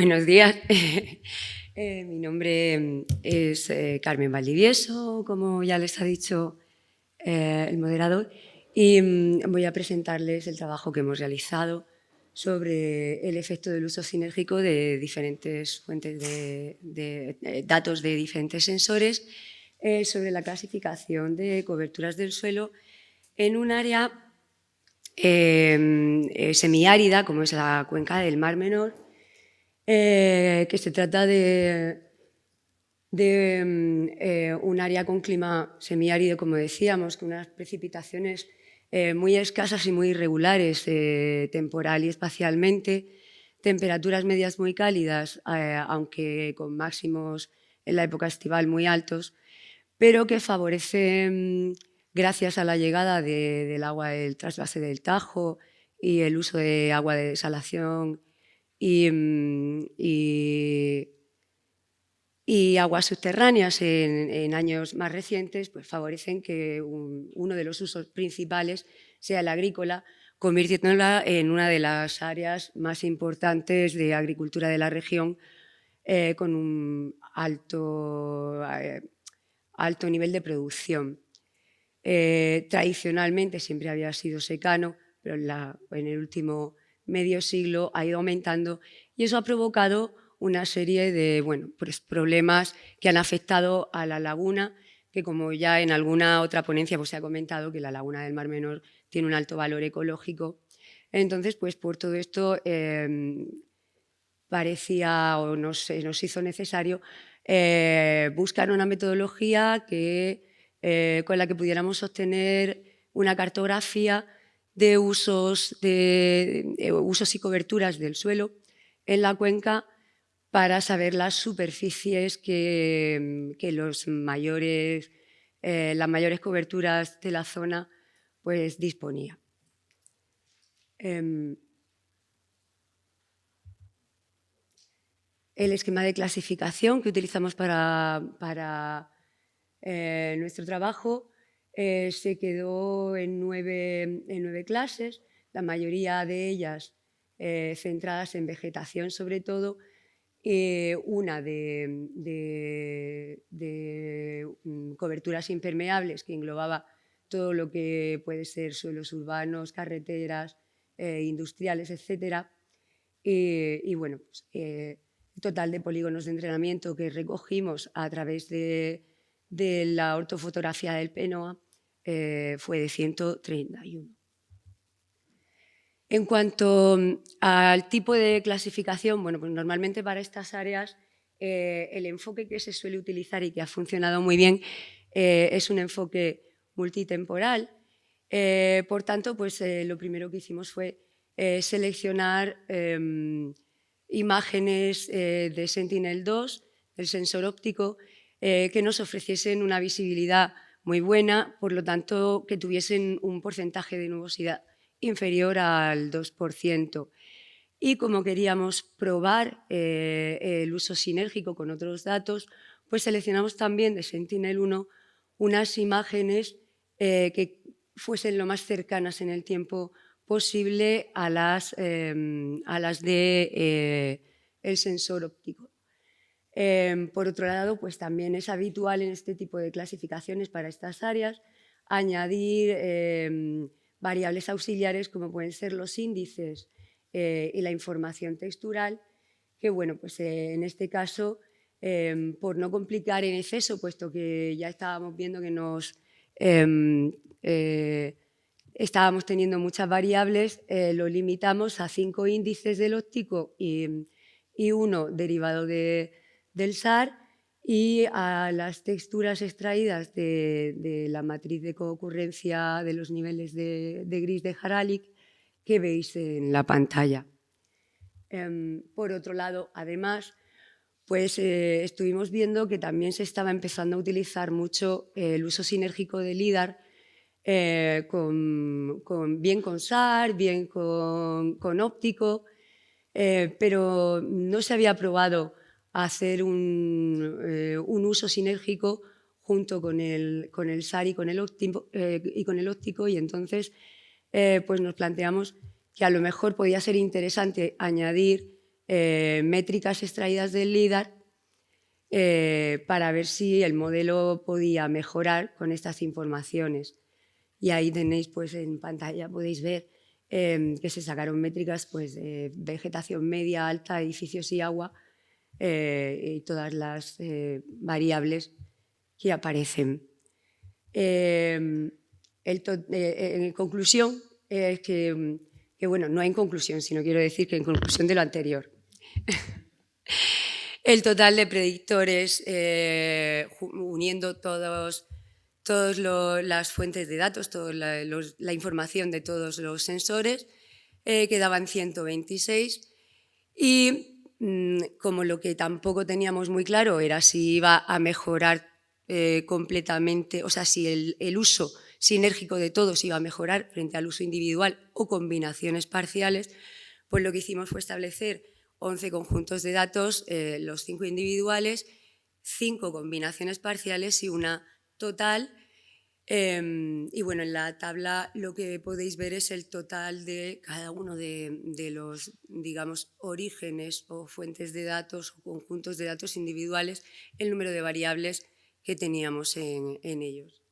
Buenos días. Mi nombre es Carmen Valdivieso, como ya les ha dicho el moderador, y voy a presentarles el trabajo que hemos realizado sobre el efecto del uso sinérgico de diferentes fuentes de datos de diferentes sensores sobre la clasificación de coberturas del suelo en un área semiárida, como es la cuenca del Mar Menor, que se trata de un área con clima semiárido, como decíamos, con unas precipitaciones muy escasas y muy irregulares temporal y espacialmente, temperaturas medias muy cálidas, aunque con máximos en la época estival muy altos, pero que favorecen, gracias a la llegada del agua del trasvase del Tajo y el uso de agua de desalación y aguas subterráneas en años más recientes, pues favorecen que uno de los usos principales sea el agrícola, convirtiéndola en una de las áreas más importantes de agricultura de la región, con un alto nivel de producción. Tradicionalmente siempre había sido secano, pero en el último medio siglo ha ido aumentando y eso ha provocado una serie de pues problemas que han afectado a la laguna, que como ya en alguna otra ponencia pues se ha comentado, que la laguna del Mar Menor tiene un alto valor ecológico. Entonces, pues por todo esto parecía o nos hizo necesario buscar una metodología con la que pudiéramos obtener una cartografía de usos y coberturas del suelo en la cuenca para saber las superficies que las mayores coberturas de la zona pues disponía. El esquema de clasificación que utilizamos para nuestro trabajo se quedó en nueve clases, la mayoría de ellas centradas en vegetación sobre todo, una de coberturas impermeables que englobaba todo lo que puede ser suelos urbanos, carreteras, industriales, etc. Y bueno, pues, total de polígonos de entrenamiento que recogimos a través de la ortofotografía del PENOA fue de 131. En cuanto al tipo de clasificación, bueno, pues normalmente para estas áreas el enfoque que se suele utilizar y que ha funcionado muy bien es un enfoque multitemporal. Por tanto, pues lo primero que hicimos fue seleccionar imágenes de Sentinel-2, del sensor óptico, que nos ofreciesen una visibilidad muy buena, por lo tanto, que tuviesen un porcentaje de nubosidad inferior al 2%. Y como queríamos probar el uso sinérgico con otros datos, pues seleccionamos también de Sentinel-1 unas imágenes que fuesen lo más cercanas en el tiempo posible a las de el sensor óptico. Por otro lado, pues también es habitual en este tipo de clasificaciones para estas áreas añadir variables auxiliares como pueden ser los índices y la información textural, que bueno, pues en este caso, por no complicar en exceso, puesto que ya estábamos viendo que estábamos teniendo muchas variables, lo limitamos a 5 índices del óptico y uno derivado del SAR, y a las texturas extraídas de la matriz de coocurrencia de los niveles de gris de Haralick que veis en la pantalla. Por otro lado, además, pues estuvimos viendo que también se estaba empezando a utilizar mucho el uso sinérgico del LIDAR, bien con SAR, bien con óptico, pero no se había probado a hacer un uso sinérgico junto con el SAR y con el óptico, y entonces pues nos planteamos que a lo mejor podía ser interesante añadir métricas extraídas del LIDAR para ver si el modelo podía mejorar con estas informaciones. Y ahí tenéis, pues en pantalla podéis ver que se sacaron métricas pues, de vegetación media, alta, edificios y agua, y todas las variables que aparecen. En conclusión, es que, bueno, no en conclusión, sino quiero decir que en conclusión de lo anterior. El total de predictores, uniendo todas las fuentes de datos, toda la información de todos los sensores, quedaban 126 y como lo que tampoco teníamos muy claro era si iba a mejorar completamente, o sea, si el uso sinérgico de todos iba a mejorar frente al uso individual o combinaciones parciales, pues lo que hicimos fue establecer 11 conjuntos de datos, los 5 individuales, 5 combinaciones parciales y una total. Y bueno, en la tabla lo que podéis ver es el total de cada uno de los, digamos, orígenes o fuentes de datos o conjuntos de datos individuales, el número de variables que teníamos en ellos.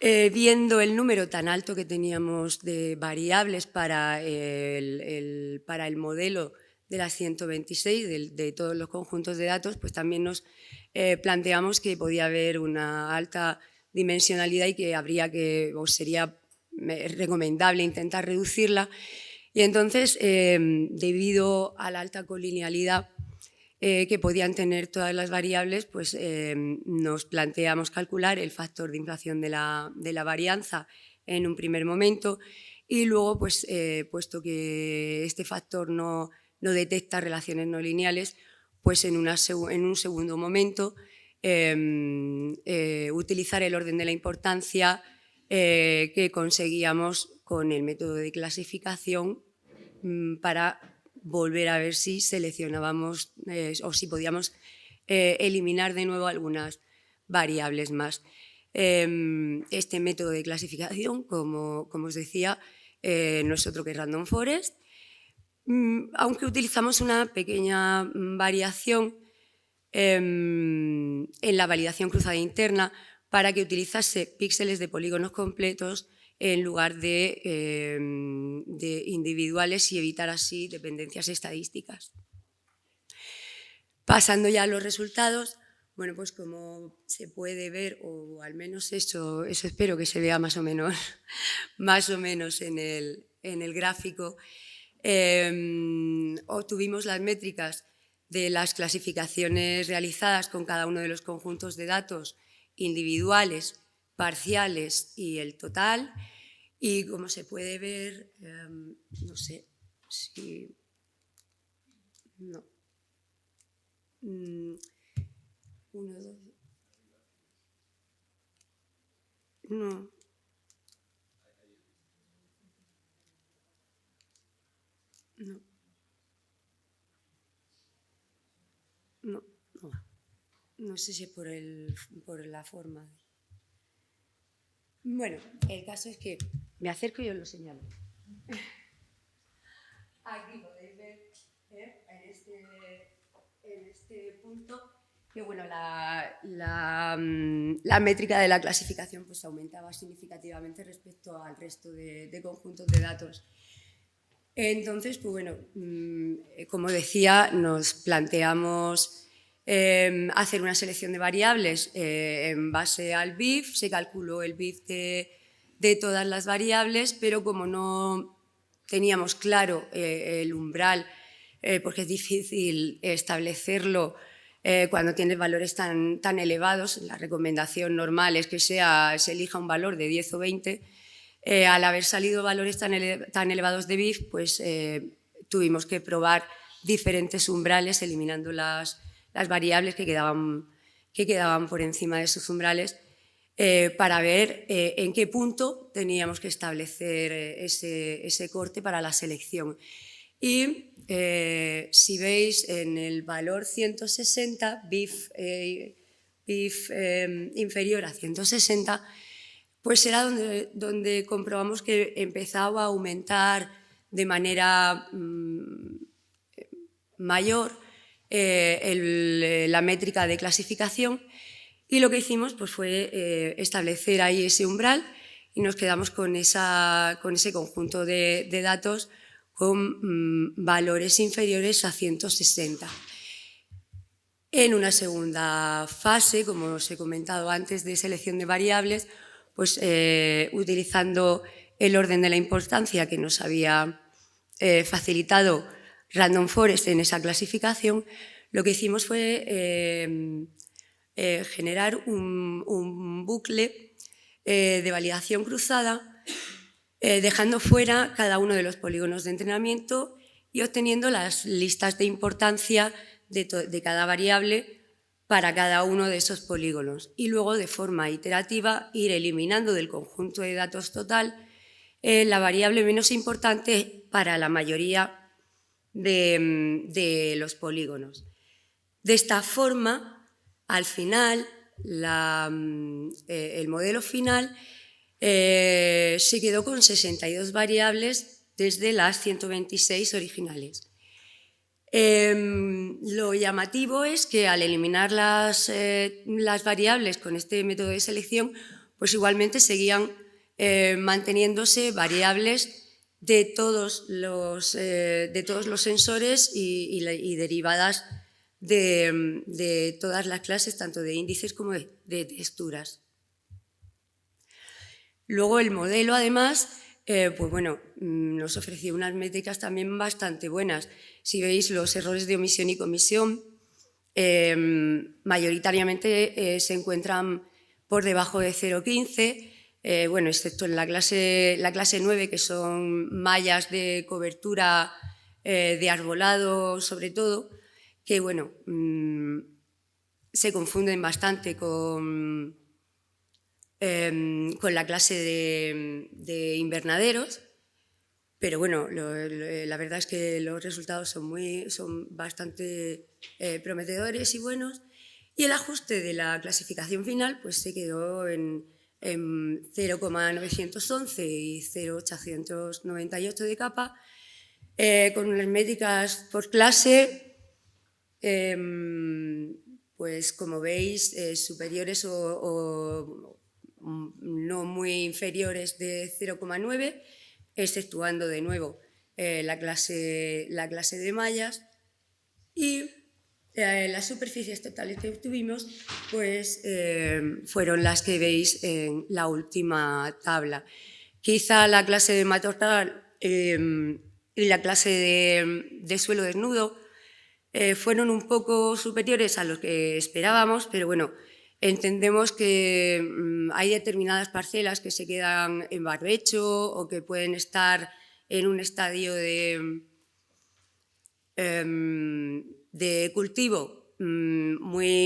Viendo el número tan alto que teníamos de variables para el modelo de las 126, de todos los conjuntos de datos, pues también nos planteamos que podía haber una alta dimensionalidad y que sería recomendable intentar reducirla. Y entonces, debido a la alta colinealidad que podían tener todas las variables, pues nos planteamos calcular el factor de inflación de la varianza en un primer momento y luego, pues, puesto que este factor no detecta relaciones no lineales, pues en un segundo momento utilizar el orden de la importancia que conseguíamos con el método de clasificación para volver a ver si seleccionábamos o si podíamos eliminar de nuevo algunas variables más. Este método de clasificación, como os decía, no es otro que Random Forest, aunque utilizamos una pequeña variación en la validación cruzada interna para que utilizase píxeles de polígonos completos en lugar de individuales y evitar así dependencias estadísticas. Pasando ya a los resultados, bueno, pues como se puede ver, o al menos eso espero que se vea más o menos en el gráfico, obtuvimos las métricas de las clasificaciones realizadas con cada uno de los conjuntos de datos individuales, parciales y el total. Y como se puede ver, no sé si... No. 1, 2... No. No. No, no. No sé si es por la forma. Bueno, el caso es que me acerco y os lo señalo. Aquí podéis ver en este punto que bueno, la métrica de la clasificación pues, aumentaba significativamente respecto al resto de conjuntos de datos. Entonces, pues bueno, como decía, nos planteamos hacer una selección de variables en base al BIF, se calculó el BIF de todas las variables, pero como no teníamos claro el umbral, porque es difícil establecerlo cuando tienes valores tan elevados, la recomendación normal es que se elija un valor de 10 o 20, al haber salido valores tan elevados de BIF, pues tuvimos que probar diferentes umbrales eliminando las variables que quedaban por encima de esos umbrales para ver en qué punto teníamos que establecer ese corte para la selección. Y si veis en el valor 160, BIF inferior a 160, pues era donde comprobamos que empezaba a aumentar de manera mayor la métrica de clasificación, y lo que hicimos pues, fue establecer ahí ese umbral y nos quedamos con ese conjunto de datos con valores inferiores a 160. En una segunda fase, como os he comentado antes, de selección de variables, pues utilizando el orden de la importancia que nos había facilitado Random Forest en esa clasificación, lo que hicimos fue generar un bucle de validación cruzada, dejando fuera cada uno de los polígonos de entrenamiento y obteniendo las listas de importancia de cada variable para cada uno de esos polígonos. Y luego, de forma iterativa, ir eliminando del conjunto de datos total la variable menos importante para la mayoría de los polígonos. De esta forma, al final, el modelo final se quedó con 62 variables desde las 126 originales. Lo llamativo es que al eliminar las variables con este método de selección, pues igualmente seguían manteniéndose variables de todos los sensores y derivadas de todas las clases, tanto de índices como de texturas. Luego el modelo, además, pues bueno, nos ofreció unas métricas también bastante buenas. Si veis, los errores de omisión y comisión mayoritariamente se encuentran por debajo de 0,15, bueno, excepto en la clase 9, que son mallas de cobertura de arbolado, sobre todo, que bueno, se confunden bastante con la clase de invernaderos, pero bueno, la verdad es que los resultados son bastante prometedores y buenos, y el ajuste de la clasificación final pues se quedó en 0,911 y 0,898 de capa, con unas métricas por clase, pues como veis, superiores o no muy inferiores de 0,9, exceptuando de nuevo la clase de mallas, y las superficies totales que obtuvimos pues, fueron las que veis en la última tabla. Quizá la clase de matorral y la clase de suelo desnudo fueron un poco superiores a lo que esperábamos, pero bueno, entendemos que hay determinadas parcelas que se quedan en barbecho o que pueden estar en un estadio de cultivo de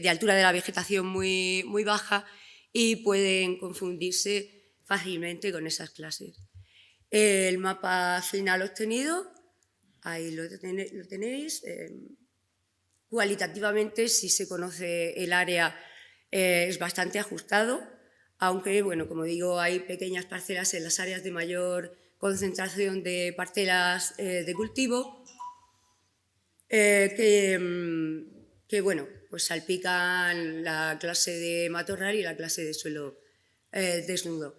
altura de la vegetación muy baja y pueden confundirse fácilmente con esas clases. El mapa final obtenido, ahí lo tenéis. Cualitativamente, si se conoce el área, es bastante ajustado, aunque, bueno, como digo, hay pequeñas parcelas en las áreas de mayor concentración de parcelas de cultivo que, bueno, pues salpican la clase de matorral y la clase de suelo desnudo.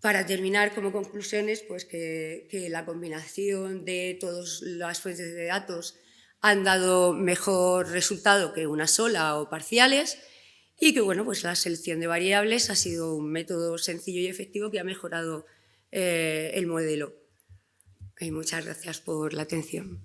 Para terminar, como conclusiones, pues que la combinación de todas las fuentes de datos han dado mejor resultado que una sola o parciales, y que bueno, pues la selección de variables ha sido un método sencillo y efectivo que ha mejorado el modelo. Y muchas gracias por la atención.